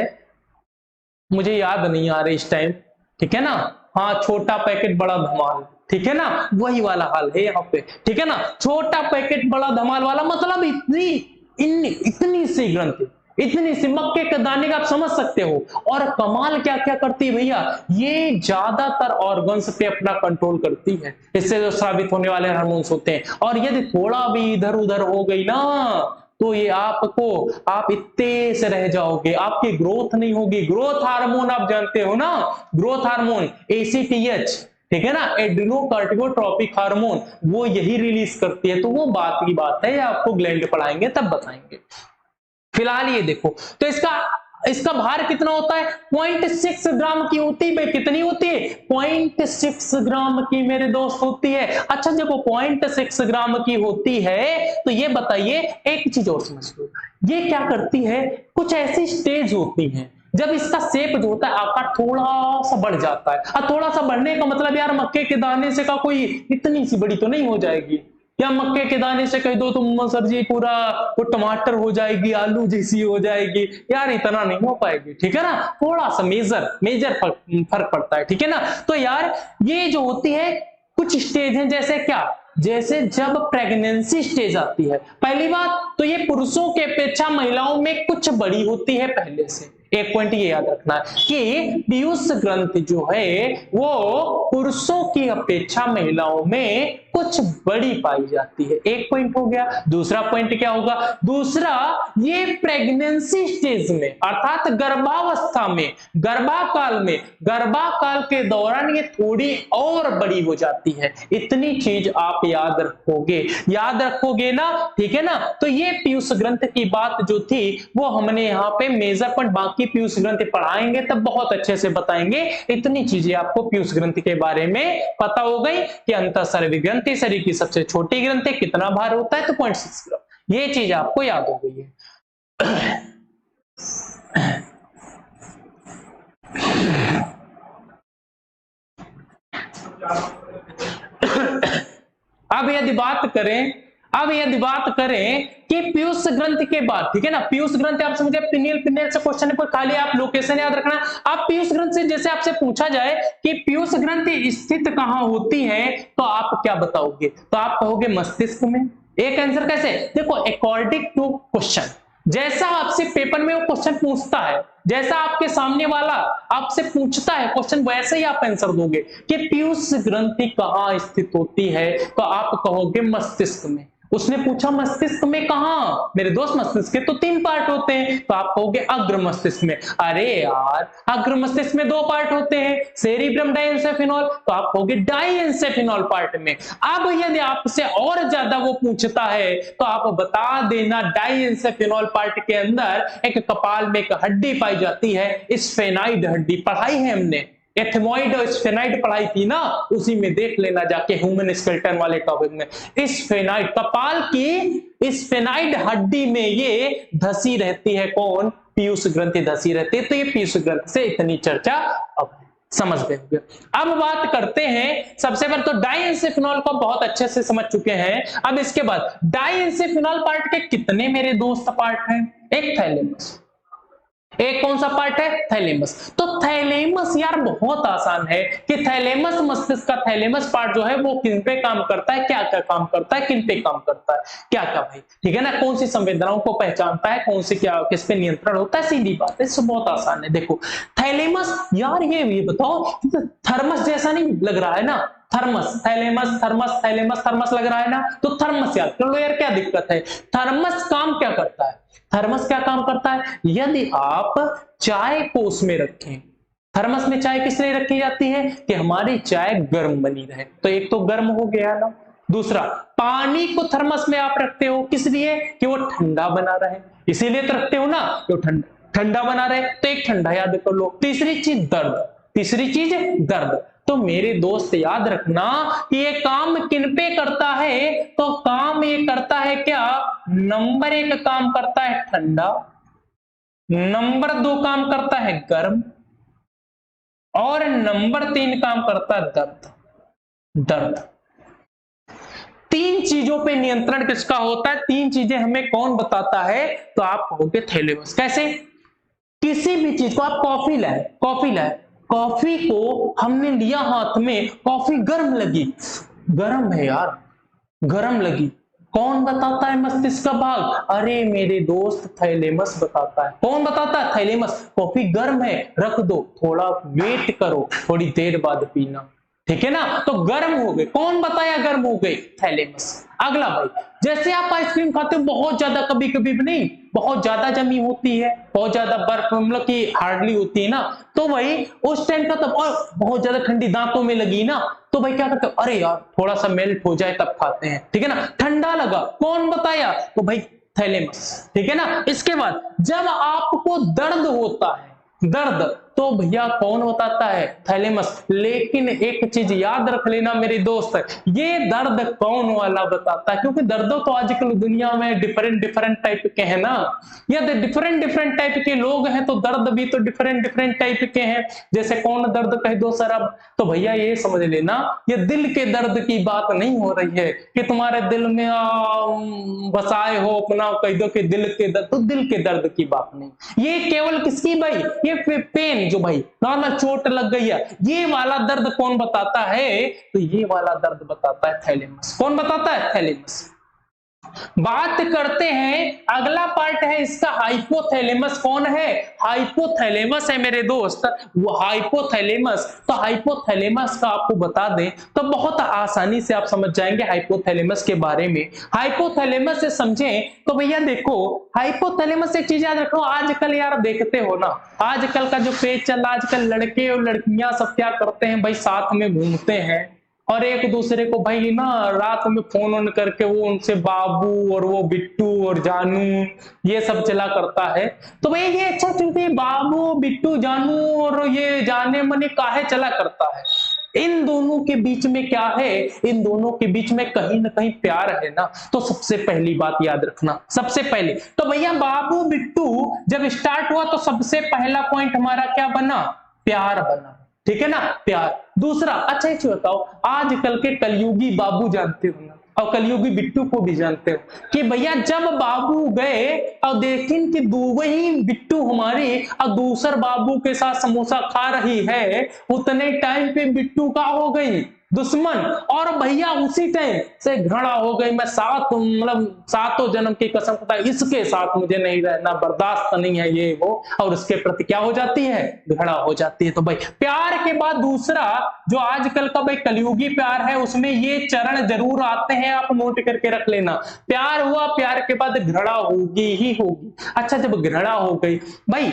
मुझे याद नहीं आ रही इस टाइम, ठीक है ना। हाँ, छोटा पैकेट बड़ा धमाल, ठीक है ना, वही वाला हाल है यहाँ पे, ठीक है ना। छोटा पैकेट बड़ा धमाल वाला मतलब इतनी सी ग्रंथि, इतनी सी मक्के के दाने का आप समझ सकते हो। और कमाल क्या क्या करती है भैया, ये ज्यादातर ऑर्गन्स पे अपना कंट्रोल करती है, इससे जो स्रावित होने वाले हार्मोन्स होते हैं। और यदि थोड़ा भी इधर उधर हो गई ना तो ये आप इतने से रह जाओगे, आपकी ग्रोथ नहीं होगी। ग्रोथ हार्मोन आप जानते हो ना, ग्रोथ हार्मोन ACTH, ठीक है ना, एड्रिनोकार्टिकोट्रोपिक हार्मोन, वो यही रिलीज करती है। तो वो बात की बात है, आपको ग्लैंड पढ़ाएंगे तब बताएंगे। फिलहाल ये देखो, तो इसका भार कितना होता है, 0.6 ग्राम की होती है। कितनी होती है, 0.6 ग्राम की मेरे दोस्त होती है। अच्छा, जब वो 0.6 ग्राम की होती है तो ये बताइए एक चीज और समझ लो, ये क्या करती है, कुछ ऐसी स्टेज होती है जब इसका शेप जो होता है आकार थोड़ा सा बढ़ जाता है। अब थोड़ा सा बढ़ने का मतलब यार मक्के के दाने से का कोई इतनी सी बड़ी तो नहीं हो जाएगी, या मक्के के दाने से कह दो तुम सर जी पूरा वो टमाटर हो जाएगी, आलू जैसी हो जाएगी, यार इतना नहीं हो पाएगी, ठीक है ना। थोड़ा सा मेजर फर्क पड़ता है, ठीक है ना। तो यार ये जो होती है कुछ स्टेज है, जैसे क्या, जैसे जब प्रेगनेंसी स्टेज आती है, पहली बात तो ये पुरुषों के अपेक्षा महिलाओं में कुछ बड़ी होती है पहले से। एक पॉइंट ये याद रखना है कि पीयूष ग्रंथि जो है वो पुरुषों की अपेक्षा महिलाओं में कुछ बड़ी पाई जाती है। एक पॉइंट हो गया। दूसरा पॉइंट क्या होगा, दूसरा ये प्रेगनेंसी स्टेज में अर्थात गर्भावस्था में, गर्भाकाल के दौरान ये थोड़ी और बड़ी हो जाती है। इतनी चीज आप याद रखोगे ना, ठीक है ना। तो ये पीयूष ग्रंथि की बात जो थी वो हमने यहाँ पे मेजर पॉइंट, बाकी पीयूष ग्रंथि पढ़ाएंगे तब बहुत अच्छे से बताएंगे। इतनी चीजें आपको पीयूष ग्रंथि के बारे में पता हो गई कि अंतःस्रावी ग्रंथि शरीर की सबसे छोटी ग्रंथि, कितना भार होता है तो 0.6 ग्राम। ये चीज आपको याद हो गई है। अब यदि बात करें कि पीयूष ग्रंथि के बाद, ठीक है ना, पीयूष ग्रंथि आप समझे, पिनियल से क्वेश्चन है, खाली आप लोकेशन याद रखना। आप पीयूष ग्रंथि से जैसे आपसे पूछा जाए कि पीयूष ग्रंथि स्थित कहां होती है तो आप क्या बताओगे, तो आप कहोगे मस्तिष्क में। एक आंसर कैसे, देखो अकॉर्डिंग टू क्वेश्चन, जैसा आपसे पेपर में वो क्वेश्चन पूछता है, जैसा आपके सामने वाला आपसे पूछता है क्वेश्चन, वैसे ही आप आंसर दोगे कि पीयूष ग्रंथि कहां स्थित होती है तो आप कहोगे मस्तिष्क में। उसने पूछा मस्तिष्क में कहां, मेरे दोस्त मस्तिष्क के तो 3 पार्ट होते हैं, तो आप कहोगे अग्र मस्तिष्क में। अरे यार अग्र मस्तिष्क में 2 पार्ट होते हैं, सेरिब्रम डाइएन्सेफेनॉल, तो आप कहोगे डाइएन्सेफेनॉल पार्ट में। अब यदि आपसे और ज्यादा वो पूछता है तो आप बता देना डाइएन्सेफेनॉल पार्ट के अंदर एक कपाल में एक हड्डी पाई जाती है, स्फेनाइड हड्डी, पढ़ाई है हमने, एथमोइड और स्फेनाइड पढ़ाई थी ना, उसी में देख लेना जाके ह्यूमन स्केलेटन वाले टॉपिक में। स्फेनाइड, कपाल की स्फेनाइड हड्डी में ये धसी रहती है, कौन, पीयूष ग्रंथि धसी रहती है। तो ये पीयूष ग्रंथि से इतनी चर्चा अब समझ गए। अब बात करते हैं, सबसे पहले तो डाइएन्सेफेनॉल को बहुत अच्छे से समझ चुके हैं। अब इसके बाद डाइएन्सेफेनॉल पार्ट के कितने मेरे दोस्त पार्ट हैं, एक थैलेमस, एक कौन सा पार्ट है, थैलेमस। तो थैलेमस यार बहुत आसान है कि थैलेमस, मस्तिष्क का थैलेमस पार्ट जो है वो किन पे काम करता है, क्या क्या काम करता है, किन पे काम करता है, क्या क्या भाई, ठीक है ना, कौन सी संवेदनाओं को पहचानता है, कौन से क्या किस पे नियंत्रण होता है, सीधी बात है, सब बहुत आसान है। देखो थैलेमस, यार ये बताओ थर्मस जैसा नहीं लग रहा है ना, thermos, thalamus, thermos, thalamus, thermos लग रहा है ना, तो थर्मस याद कर लो यार, क्या दिक्कत है। थर्मस काम क्या करता है, थर्मस क्या काम करता है, यदि आप चाय को उसमें रखें, थर्मस में चाय किस लिए रखी जाती है कि हमारी चाय गर्म बनी रहे, तो एक तो गर्म हो गया ना, दूसरा पानी को थर्मस में आप रखते हो किस लिए कि वो ठंडा बना रहे, इसीलिए तो रखते हो ना, तो ठंडा बना रहे, तो एक ठंडा याद कर लो। तीसरी चीज दर्द। तो मेरे दोस्त याद रखना कि ये काम किन पे करता है, तो काम ये करता है क्या, नंबर 1 काम करता है ठंडा, नंबर 2 काम करता है गर्म, और नंबर 3 काम करता है दर्द। 3 चीजों पे नियंत्रण किसका होता है, 3 चीजें हमें कौन बताता है, तो आप कहोगे थैलेमस। कैसे, किसी भी चीज को, आप कॉफी लाए, कॉफी को हमने लिया हाथ में, कॉफी गर्म लगी, गर्म है यार, गर्म लगी, कौन बताता है मस्तिष्क का भाग? अरे मेरे दोस्त थैलेमस बताता है। कौन बताता है? थैलेमस। कॉफी गर्म है, रख दो, थोड़ा वेट करो, थोड़ी देर बाद पीना। ठीक है ना, तो गर्म हो गए, कौन बताया गर्म हो गई? थैलेमस। अगला भाई, जैसे आप आइसक्रीम खाते हो बहुत ज्यादा, कभी कभी भी नहीं, बहुत ज्यादा जमी होती है, बहुत ज्यादा बर्फ मतलब कि हार्डली होती है ना, तो भाई उस टाइम का तब, और बहुत ज्यादा ठंडी दांतों में लगी ना, तो भाई क्या करते हो? अरे यार थोड़ा सा मेल्ट हो जाए तब खाते हैं। ठीक है ना, ठंडा लगा, कौन बताया? तो भाई थैलेमस। ठीक है ना, इसके बाद जब आपको दर्द होता है, दर्द, तो भैया कौन बताता है? थैलेमस। लेकिन एक चीज याद रख लेना मेरे दोस्त, ये दर्द कौन वाला बताता है? क्योंकि दर्द तो आजकल दुनिया में डिफरेंट डिफरेंट टाइप के हैं ना, या डिफरेंट डिफरेंट टाइप के लोग हैं, तो दर्द भी तो डिफरेंट डिफरेंट टाइप के हैं। जैसे कौन दर्द कह दो सर अब, तो भैया ये समझ लेना, ये दिल के दर्द की बात नहीं हो रही है कि तुम्हारे दिल में बसाए हो अपना, कह दो कि दिल के दर्द, तो दिल के दर्द की बात नहीं। ये केवल किसकी भाई? ये पेन, जो भाई नॉर्मल चोट लग गई है, ये वाला दर्द कौन बताता है? तो ये वाला दर्द बताता है थैलेमस। कौन बताता है? थैलेमस। बात करते हैं, अगला पार्ट है इसका हाइपोथैलेमस। कौन है? हाइपोथैलेमस है मेरे दोस्त, वो हाइपोथैलेमस। तो हाइपोथैलेमस का आपको बता दें तो बहुत आसानी से आप समझ जाएंगे हाइपोथैलेमस के बारे में। हाइपोथैलेमस से समझें तो भैया देखो, हाइपोथैलेमस एक चीज याद रखो, आजकल यार देखते हो ना, आजकल का जो पेज चल रहा है, आजकल लड़के और लड़कियां सब क्या करते हैं भाई, साथ में घूमते हैं और एक दूसरे को भाई ना रात में फोन ऑन करके वो उनसे बाबू और वो बिट्टू और जानू ये सब चला करता है। तो भाई ये अच्छा चलते बाबू बिट्टू जानू और ये जाने मने काहे चला करता है? इन दोनों के बीच में क्या है? इन दोनों के बीच में कहीं ना कहीं प्यार है ना। तो सबसे पहली बात याद रखना, सबसे पहले तो भैया बाबू बिट्टू जब स्टार्ट हुआ तो सबसे पहला पॉइंट हमारा क्या बना? प्यार बना। ठीक है ना, प्यार। दूसरा, अच्छा एक चीज बताओ, आजकल के कलयुगी बाबू जानते हो ना, और कलयुगी बिट्टू को भी जानते हो कि भैया जब बाबू गए और देखें कि वही बिट्टू हमारी और दूसर बाबू के साथ समोसा खा रही है, उतने टाइम पे बिट्टू का हो गई दुश्मन, और भैया उसी टाइम से घृणा हो गई। मैं सातों जन्म की कसम खाता इसके साथ मुझे नहीं रहना, बर्दाश्त नहीं है ये वो, और उसके प्रति क्या हो जाती है? घृणा हो जाती है। तो भाई प्यार के बाद दूसरा जो आजकल का भाई कलयुगी प्यार है, उसमें ये चरण जरूर आते हैं, आप नोट करके रख लेना। प्यार हुआ, प्यार के बाद घृणा होगी ही होगी। अच्छा जब घृणा हो गई, भाई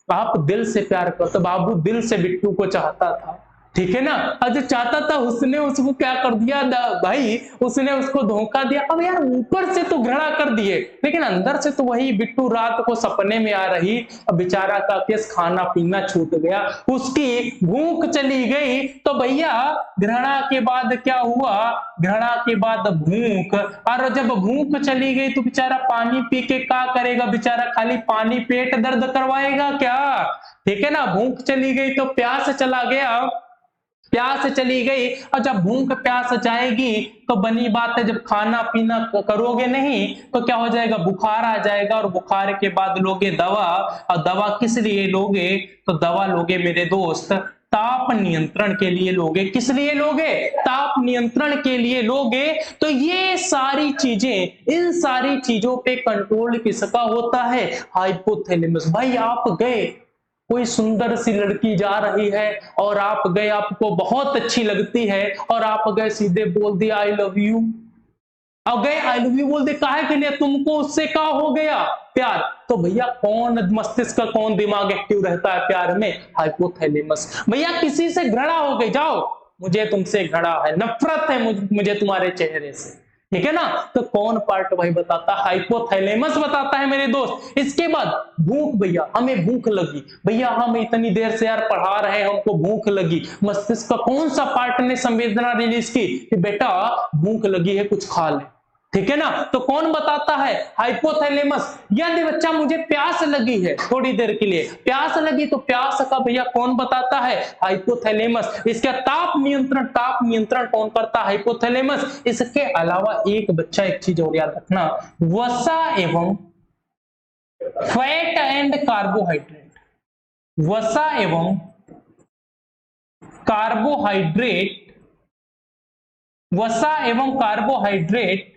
आप दिल से प्यार करते, बाबू दिल से बिट्टू को चाहता था, ठीक है ना, और जो चाहता था उसने उसको क्या कर दिया भाई, उसने उसको धोखा दिया। अब यार ऊपर से तो घृणा कर दिए, लेकिन अंदर से तो वही बिट्टू रात को सपने में आ रही, अब बेचारा का केस खाना पीना छूट गया, उसकी भूख चली गई। तो भैया घृणा के बाद क्या हुआ? घृणा के बाद भूख, और जब भूख चली गई तो बेचारा पानी पी के क्या करेगा? बेचारा खाली पानी पेट दर्द करवाएगा क्या? ठीक है ना, भूख चली गई तो प्यास चला गया, प्यास चली गई, और जब भूख प्यास जाएगी तो बनी बात है, जब खाना पीना करोगे नहीं तो क्या हो जाएगा? बुखार आ जाएगा, और बुखार के बाद लोगे दवा, और दवा किस लिए लोगे? तो दवा लोगे मेरे दोस्त ताप नियंत्रण के लिए लोगे। किस लिए लोगे? ताप नियंत्रण के लिए लोगे। तो ये सारी चीजें, इन सारी चीजों पे कंट्रोल किसका होता है? हाइपोथैलेमस। भाई आप गए, कोई सुंदर सी लड़की जा रही है और आप गए, आपको बहुत अच्छी लगती है और आप गए सीधे बोल दिया आई लव यू, अब गए आई लव यू बोल दे, काहे के लिए? तुमको उससे क्या हो गया? प्यार। तो भैया कौन मस्तिष्क का कौन दिमाग एक्टिव रहता है प्यार में? हाइपोथैलेमस। भैया किसी से घृणा हो गई, जाओ मुझे तुमसे घृणा है, नफरत है मुझे तुम्हारे चेहरे से, ठीक है ना, तो कौन पार्ट भाई बताता? हाइपोथैलेमस बताता है मेरे दोस्त। इसके बाद भूख, भैया हमें भूख लगी, भैया हम इतनी देर से यार पढ़ा रहे हैं, हमको भूख लगी, मस्तिष्क का कौन सा पार्ट ने संवेदना रिलीज की कि बेटा भूख लगी है कुछ खा ले, ठीक है ना, तो कौन बताता है? हाइपोथैलेमस। यदि बच्चा मुझे प्यास लगी है, थोड़ी देर के लिए प्यास लगी, तो प्यास का भैया कौन बताता है? हाइपोथैलेमस। इसका ताप नियंत्रण कौन करता है? हाइपोथैलेमस। इसके अलावा एक बच्चा एक चीज और याद रखना, वसा एवं फैट एंड कार्बोहाइड्रेट, वसा एवं कार्बोहाइड्रेट, वसा एवं कार्बोहाइड्रेट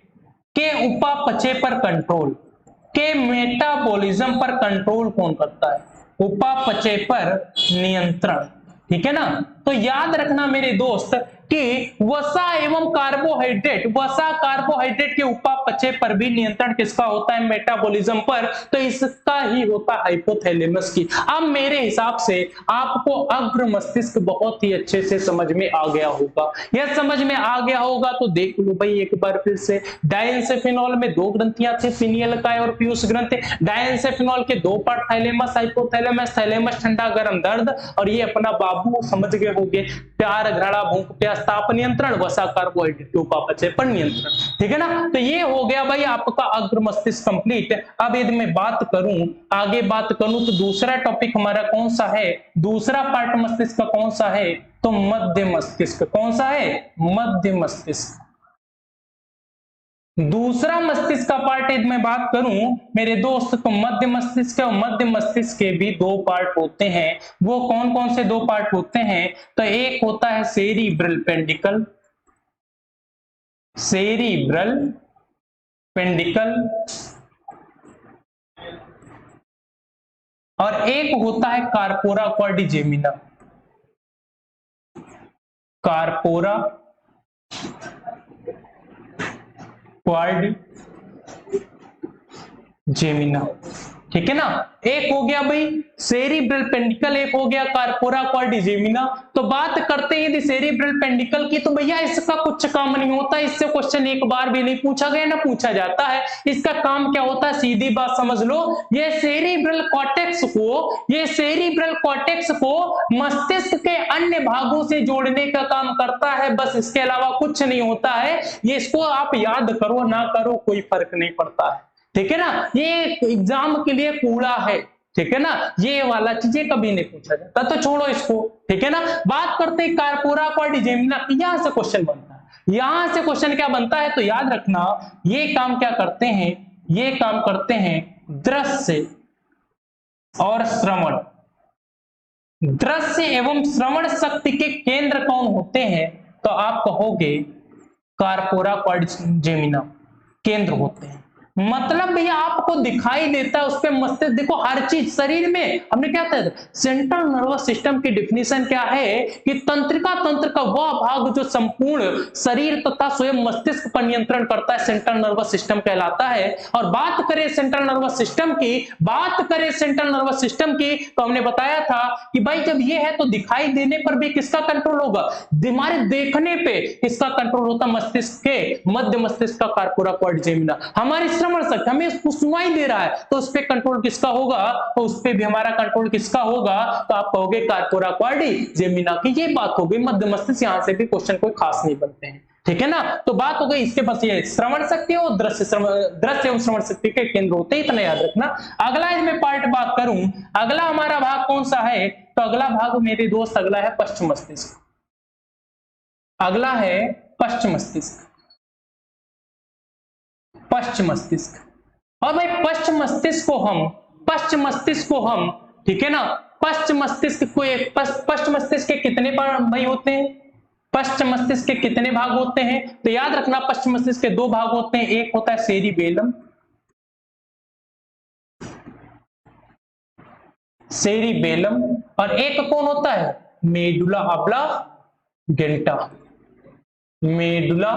के उपापचय पर कंट्रोल, के मेटाबॉलिज्म पर कंट्रोल कौन करता है? उपापचय पर नियंत्रण, ठीक है ना। तो याद रखना मेरे दोस्त कि वसा एवं कार्बोहाइड्रेट, वसा कार्बोहाइड्रेट के उपापचय पर भी नियंत्रण किसका होता है? मेटाबॉलिज्म पर। तो इसका ही होता है हाइपोथैलेमस की। अब मेरे हिसाब से आपको अग्र मस्तिष्क बहुत ही अच्छे से समझ में आ गया होगा। यह समझ में आ गया होगा तो देख लो भाई एक बार फिर से। डायएन्सेफिनॉल में दो ग्रंथियां थी, पिनियल काय और पीयूष ग्रंथि। डायएन्सेफिनॉल के दो पार्ट, थैलेमस हाइपोथैलेमस। थैलेमस ठंडा गर्म दर्द, और ये अपना बाबू समझ गए होंगे, प्यार घृणा भूख प्यास ताप नियंत्रण, वसा कार्बोहाइड्रेट के उपापचय पर नियंत्रण, ठीक है ना। तो ये हो गया भाई आपका अग्र मस्तिष्क कंप्लीट। अब यदि मैं बात करूं, आगे बात करूं तो दूसरा टॉपिक हमारा कौन सा है? दूसरा पार्ट मस्तिष्क का कौन सा है? तो मध्य मस्तिष्क। कौन सा है? मध्य मस्तिष्क। दूसरा मस्तिष्क का पार्ट यदि मैं बात करूं मेरे दोस्त तो मध्य मस्तिष्क और मध्य मस्तिष्क के भी दो पार्ट होते हैं। वो कौन कौन से दो पार्ट होते हैं? तो एक होता है सेरिब्रल पेंडिकल, सेरिब्रल पेंडिकल, और एक होता है कार्पोरा क्वाड्रिजेमिना, कार्पोरा क्वाड्रिजेमिना, ठीक है ना। एक हो गया भाई सेरिब्रल पेंडिकल, एक हो गया कार्पोरा क्वाड्रिजेमिना। तो बात करते हैं यदि सेरिब्रल पेंडिकल की, तो भैया इसका कुछ काम नहीं होता, इससे क्वेश्चन एक बार भी नहीं पूछा गया ना पूछा जाता है। इसका काम क्या होता है? सीधी बात समझ लो, ये सेरिब्रल कॉर्टेक्स को मस्तिष्क के अन्य भागों से जोड़ने का काम करता है, बस इसके अलावा कुछ नहीं होता है। ये इसको आप याद करो ना करो कोई फर्क नहीं पड़ता है, ठीक है ना। ये एग्जाम के लिए कूड़ा है, ठीक है ना। ये वाला चीजें कभी नहीं पूछा जाता, तो छोड़ो इसको, ठीक है ना। बात करते हैं कार्पोरा क्वाड्रिजेमिना। यहां से क्वेश्चन बनता है, यहां से क्वेश्चन क्या बनता है? तो याद रखना ये काम क्या करते हैं? ये काम करते हैं दृश्य और श्रवण। दृश्य एवं श्रवण शक्ति के केंद्र कौन होते हैं? तो आप कहोगे कार्पोरा क्वाड्रिजेमिना केंद्र होते हैं। मतलब भैया आपको दिखाई देता है उस पे मस्तिष्क। देखो हर चीज शरीर में हमने क्या था, सेंट्रल नर्वस सिस्टम की डिफिनीशन क्या है कि तंत्रिका तंत्र का वह भाग जो संपूर्ण शरीर तथा स्वयं मस्तिष्क पर नियंत्रण करता है, सेंट्रल नर्वस सिस्टम कहलाता है। और बात करें सेंट्रल नर्वस सिस्टम की, तो हमने बताया था कि भाई जब ये है तो दिखाई देने पर भी किसका कंट्रोल होगा? हमारे देखने पे किसका कंट्रोल होता? मस्तिष्क के मध्य मस्तिष्क का कार्पोरा क्वाड्रिजेमिना। हमारी श्रवण शक्ति, हमें उसको सुनाई दे रहा है तो उस पे कंट्रोल किसका होगा? तो उस पे भी हमारा कंट्रोल किसका होगा? तो आप कहोगे कार्पोरा क्वाड्रिजेमिना की। ये बात हो गई मध्य मस्तिष्क। यहां से भी क्वेश्चन कोई खास नहीं बनते हैं, ठीक है ना। तो बात हो गई इसके पास ये श्रवण शक्ति और दृश्य एवं श्रवण शक्ति के केंद्र होते हैं, इतना याद रखना। अगला इसमें पार्ट बात करूं, अगला हमारा भाग कौन सा है? तो अगला भाग मेरे दोस्त अगला है पश्चिम मस्तिष्क। अगला है पश्चिम मस्तिष्क, पश्चिम मस्तिष्क। और भाई पश्चिम मस्तिष्क को हम ठीक है ना, पश्चिम मस्तिष्क के कितने भाई होते हैं? पश्चिम मस्तिष्क के कितने भाग होते हैं? तो याद रखना पश्चिम मस्तिष्क के दो भाग होते हैं, एक होता है सेरिबेलम, और एक कौन होता है? मेडुला ऑब्लांगेटा, मेडुला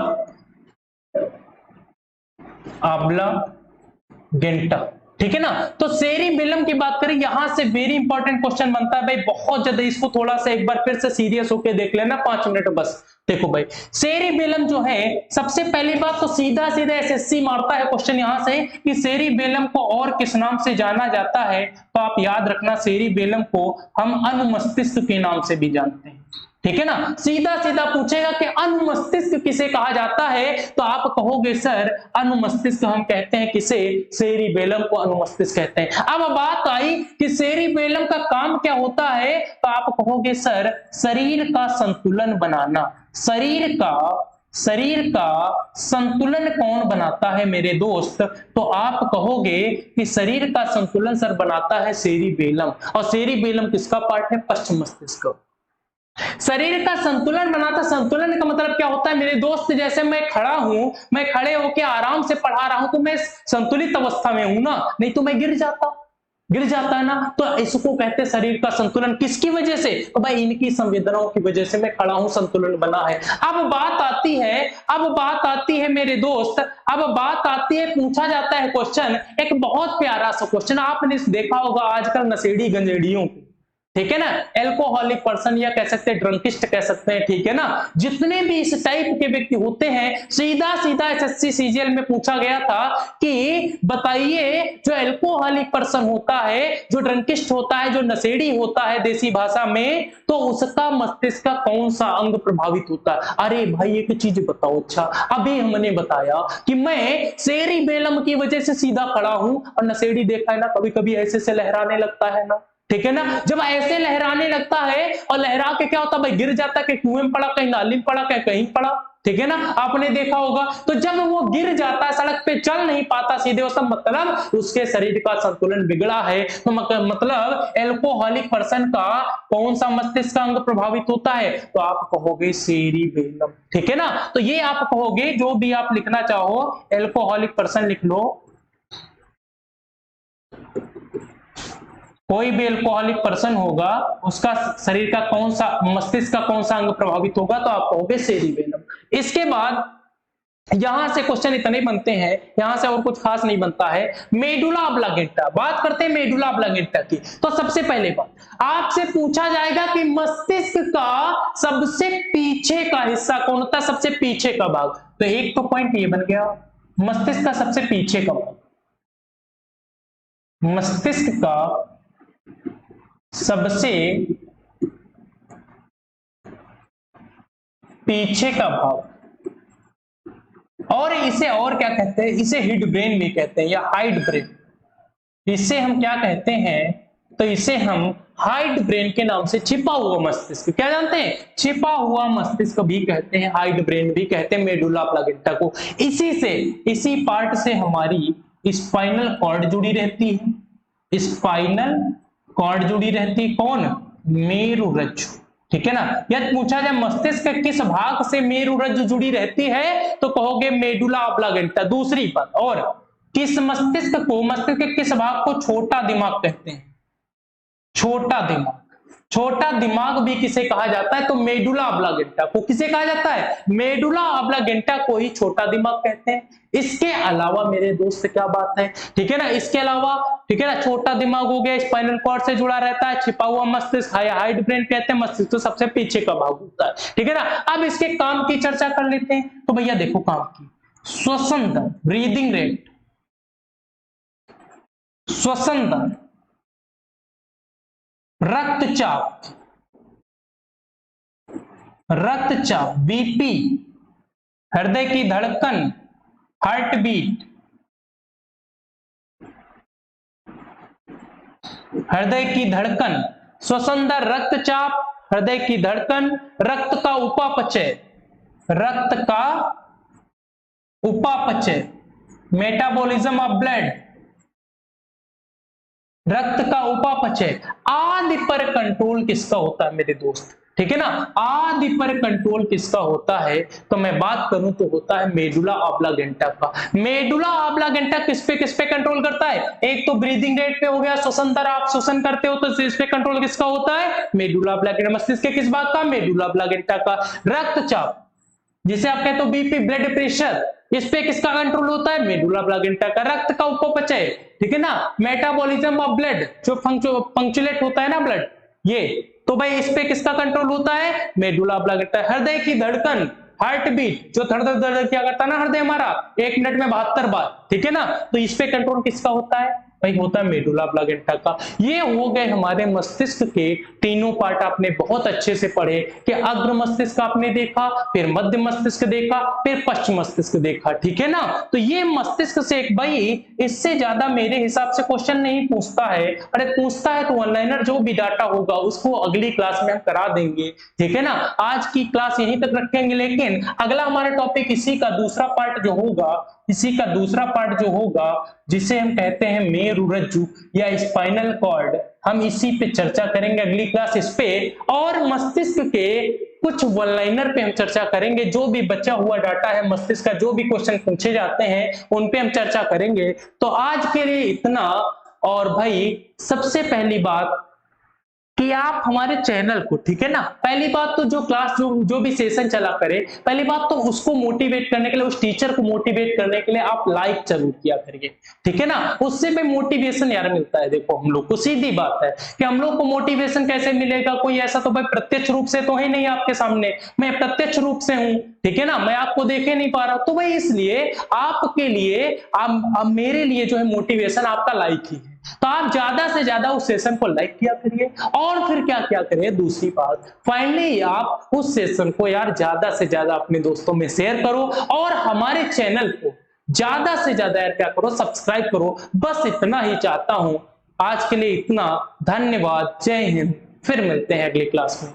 ऑब्लांगेटा, ठीक है ना। तो सेरिबेलम की बात करें, यहां से वेरी इंपॉर्टेंट क्वेश्चन बनता है भाई, बहुत ज्यादा। इसको थोड़ा सा एक बार फिर से सीरियस होकर देख लेना, 5 मिनट बस। देखो भाई सेरिबेलम जो है, सबसे पहली बात तो सीधा एसएससी मारता है क्वेश्चन यहां से कि सेरिबेलम को और किस नाम से जाना जाता है? तो आप याद रखना सेरिबेलम को हम अनुमस्तिष्क के नाम से भी जानते हैं, ठीक है ना। सीधा पूछेगा कि अनुमस्तिष्क किसे कहा जाता है? तो आप कहोगे सर अनुमस्तिष्क हम कहते हैं किसे? सेरिबेलम को अनुमस्तिष्क कहते हैं। अब बात आई कि सेरिबेलम का काम क्या होता है? तो आप कहोगे सर शरीर का संतुलन बनाना। शरीर का संतुलन कौन बनाता है मेरे दोस्त? तो आप कहोगे कि शरीर का संतुलन सर बनाता है सेरिबेलम। और सेरिबेलम किसका पार्ट है? पश्चिम मस्तिष्क। शरीर का संतुलन बनाता। संतुलन का मतलब क्या होता है मेरे दोस्त, जैसे मैं खड़ा हूं, मैं खड़े होकर आराम से पढ़ा रहा हूं तो मैं संतुलित अवस्था में हूं ना, नहीं तो मैं गिर जाता है ना। तो इसको कहते हैं शरीर का संतुलन। किसकी वजह से? तो भाई इनकी संवेदनाओं की वजह से मैं खड़ा हूं, संतुलन बना है। अब बात आती है मेरे दोस्त, अब बात आती है, पूछा जाता है क्वेश्चन, एक बहुत प्यारा सा क्वेश्चन आपने देखा होगा आजकल नशेड़ी गंजेड़ियों को, ठीक है ना, एल्कोहलिक पर्सन या कह सकते हैं ड्रंकिस्ट कह सकते हैं, ठीक है ना, जितने भी इस टाइप के व्यक्ति होते हैं, सीधा सीधा एसएससी सीजीएल में पूछा गया था कि बताइए जो एल्कोहलिक पर्सन होता है, जो ड्रंकिस्ट होता है, जो नशेड़ी होता है देसी भाषा में, तो उसका मस्तिष्क का कौन सा अंग प्रभावित होता है। अरे भाई एक चीज बताओ, अच्छा अभी हमने बताया कि मैं सेरिबेलम की वजह से सीधा खड़ा हूं, और नशेड़ी देखा है ना कभी कभी ऐसे से लहराने लगता है ना, ठीक है ना, जब ऐसे लहराने लगता है और लहरा के क्या होता है भाई, गिर जाता है, कहीं कुएं में पड़ा, कहीं नाली में पड़ा, कहीं पड़ा, ठीक है ना, आपने देखा होगा। तो जब वो गिर जाता है, सड़क पे चल नहीं पाता सीधे, उसका मतलब उसके शरीर का संतुलन बिगड़ा है। तो मतलब एल्कोहलिक पर्सन का कौन सा मस्तिष्क का अंग प्रभावित होता है, तो आप कहोगे सेरिबेलम, ठीक है ना। तो ये आप कहोगे, जो भी आप लिखना चाहो, एल्कोहलिक पर्सन लिख लो, कोई भी अल्कोहलिक पर्सन होगा उसका शरीर का कौन सा, मस्तिष्क का कौन सा अंग प्रभावित होगा, तो आप कहोगे सेरिबेलम। इसके बाद यहां से क्वेश्चन इतने बनते हैं, यहां से और कुछ खास नहीं बनता है। मेडुला ऑब्लांगेटा, बात करते हैं मेडुला ऑब्लांगेटा की। तो सबसे पहले बात आपसे पूछा जाएगा कि मस्तिष्क का सबसे पीछे का हिस्सा कौन होता है, सबसे पीछे का भाग। तो एक तो पॉइंट ये बन गया, मस्तिष्क का सबसे पीछे का भाग, मस्तिष्क का सबसे पीछे का भाग, और इसे और क्या कहते हैं, इसे हिड ब्रेन भी कहते हैं या हाइड ब्रेन। इसे हम क्या कहते हैं, तो इसे हम हाइड ब्रेन के नाम से, छिपा हुआ मस्तिष्क, क्या जानते हैं, छिपा हुआ मस्तिष्क भी कहते हैं, हाइड ब्रेन भी कहते हैं मेडुला ऑब्लांगेटा को। इसी पार्ट से हमारी स्पाइनल कॉर्ड जुड़ी रहती है, स्पाइनल कॉर्ड जुड़ी रहती, कौन, मेरुरज्जु, ठीक है ना। यदि पूछा जाए मस्तिष्क के किस भाग से मेरुरज्जु जुड़ी रहती है, तो कहोगे मेडुला ऑब्लांगेटा। दूसरी बात, और किस मस्तिष्क को, मस्तिष्क के किस भाग को छोटा दिमाग कहते हैं, छोटा दिमाग, छोटा दिमाग भी किसे कहा जाता है, तो मेडुला ऑब्लांगेटा को किसे कहा जाता है, मेडुला ऑब्लांगेटा को ही छोटा दिमाग कहते हैं। इसके अलावा मेरे दोस्त क्या बात है, ठीक है ना, इसके अलावा, ठीक है ना, छोटा दिमाग हो गया, स्पाइनल कॉर्ड से जुड़ा रहता है, छिपा हुआ मस्तिष्क हाइड ब्रेन कहते हैं, मस्तिष्क तो सबसे पीछे का भाग होता है, ठीक है ना। अब इसके काम की चर्चा कर लेते हैं। तो भैया देखो काम की, श्वसन दर, ब्रीदिंग रेट, श्वसन दर, रक्तचाप, बीपी, हृदय की धड़कन, हार्ट बीट, हृदय की धड़कन, श्वसन दर, रक्तचाप, हृदय की धड़कन, रक्त का उपापचय, मेटाबॉलिज्म ऑफ ब्लड, रक्त का उपापचय आदि पर कंट्रोल किसका होता है मेरे दोस्त, ठीक है ना, आदि पर कंट्रोल किसका होता है, तो मैं बात करूं तो होता है मेडुला ऑब्लांगेटा का। मेडुला ऑब्लांगेटा किस पे कंट्रोल करता है, एक तो ब्रीदिंग रेट पे हो गया, श्वसन दर आप श्वसन करते हो तो इस पे कंट्रोल किसका होता है, मेडुला ऑब्लांगेटा। मस्तिष्क के किस भाग का, मेडुला ऑब्लांगेटा का। रक्तचाप, जिसे आप कहते हो बीपी, ब्लड प्रेशर, इस पे किसका कंट्रोल होता है, मेडुला ऑब्लांगेटा का। रक्त का उपापचय, ठीक है ना, मेटाबॉलिज्म ऑफ ब्लड, जो पंक्चुलेट होता है ना ब्लड, ये तो भाई इस पे किसका कंट्रोल होता है, मेडुला ऑब्लांगेटा। हृदय की धड़कन, हार्ट बीट, जो धड़ धड़ धड़ क्या करता है ना हृदय हमारा, 1 मिनट में 72 बार, ठीक है ना, तो इस पे कंट्रोल किसका होता है भाई, होता है मेडुला ऑब्लांगेटा का। ये हो गए हमारे मस्तिष्क के तीनों पार्ट, आपने बहुत अच्छे से पढ़े कि अग्र मस्तिष्क आपने देखा, फिर मध्य मस्तिष्क देखा, फिर पश्चिम मस्तिष्क देखा, ठीक है ना। तो ये मस्तिष्क से भाई इससे ज्यादा मेरे हिसाब से क्वेश्चन नहीं पूछता है, अरे पूछता है तो ऑनलाइनर जो भी डाटा होगा उसको अगली क्लास में हम करा देंगे, ठीक है ना। आज की क्लास यहीं तक रखेंगे, लेकिन अगला हमारा टॉपिक इसी का दूसरा पार्ट जो होगा इसी का दूसरा पार्ट जो होगा, जिसे हम कहते हैं मेरुरज्जु या स्पाइनल कॉर्ड, हम इसी पे चर्चा करेंगे अगली क्लास इस पे। और मस्तिष्क के कुछ वन लाइनर पे हम चर्चा करेंगे, जो भी बचा हुआ डाटा है मस्तिष्क का, जो भी क्वेश्चन पूछे जाते हैं उन पे हम चर्चा करेंगे। तो आज के लिए इतना। और भाई सबसे पहली बात कि आप हमारे चैनल को, ठीक है ना, पहली बात तो जो क्लास जो भी सेशन चला करे, पहली बात तो उसको मोटिवेट करने के लिए, उस टीचर को मोटिवेट करने के लिए आप लाइक जरूर किया करिए, ठीक है ना। उससे भी मोटिवेशन यार मिलता है। देखो हम लोग को सीधी बात है कि हम लोग को मोटिवेशन कैसे मिलेगा, कोई ऐसा तो भाई प्रत्यक्ष रूप से तो है नहीं आपके सामने, मैं प्रत्यक्ष रूप से हूं, ठीक है ना, मैं आपको देखे नहीं पा रहा, तो भाई इसलिए आपके लिए मेरे लिए जो है मोटिवेशन आपका लाइक ही है। तो आप ज्यादा से ज्यादा उस सेशन को लाइक किया करिए। और फिर क्या क्या करिए, दूसरी बात, फाइनली आप उस सेशन को यार ज्यादा से ज्यादा अपने दोस्तों में शेयर करो और हमारे चैनल को ज्यादा से ज्यादा यार क्या करो, सब्सक्राइब करो। बस इतना ही चाहता हूं। आज के लिए इतना। धन्यवाद। जय हिंद। फिर मिलते हैं अगली क्लास में।